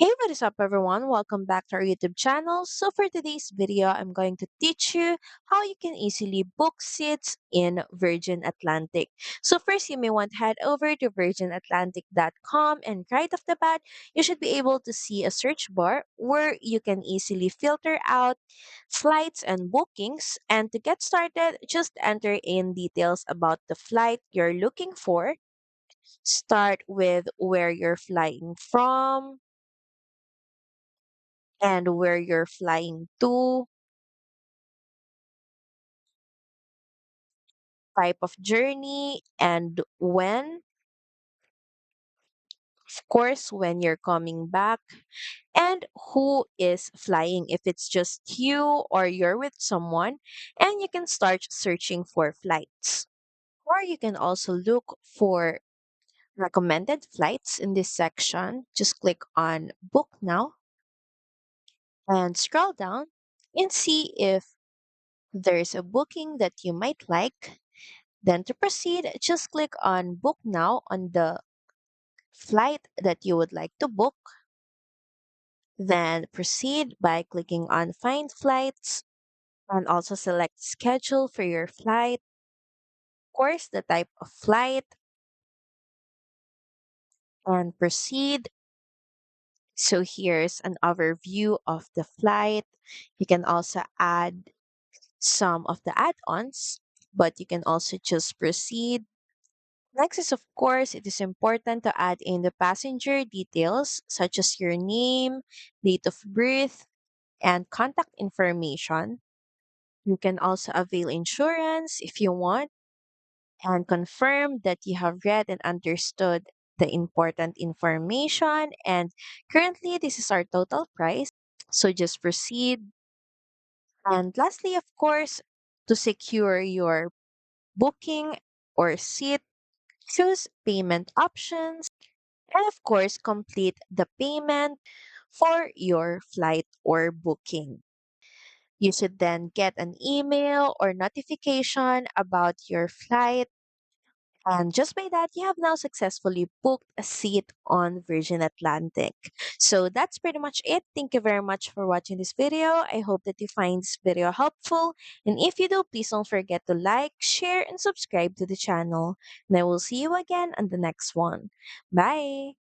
Hey, what is up, everyone? Welcome back to our YouTube channel. So, for today's video, I'm going to teach you how you can easily book seats in Virgin Atlantic. So, first, you may want to head over to virginatlantic.com, and right off the bat, you should be able to see a search bar where you can easily filter out flights and bookings. And to get started, just enter in details about the flight you're looking for. Start with where you're flying from and where you're flying to, type of journey, and when, of course, when you're coming back, and who is flying, if it's just you or you're with someone, and you can start searching for flights. Or you can also look for recommended flights in this section. Just click on Book Now and scroll down and see if there's a booking that you might like. Then to proceed, just click on Book Now on the flight that you would like to book. Then proceed by clicking on Find Flights and also select Schedule for your flight. Of course, the type of flight and proceed. So here's an overview of the flight. You can also add some of the add-ons, but you can also just proceed. Next is, of course, it is important to add in the passenger details such as your name, date of birth, and contact information. You can also avail insurance if you want and confirm that you have read and understood the important information. And currently, this is our total price. So just proceed. And lastly, of course, to secure your booking or seat, choose payment options. And of course, complete the payment for your flight or booking. You should then get an email or notification about your flight. And just by that, you have now successfully booked a seat on Virgin Atlantic. So that's pretty much it. Thank you very much for watching this video. I hope that you find this video helpful. And if you do, please don't forget to like, share, and subscribe to the channel. And I will see you again on the next one. Bye!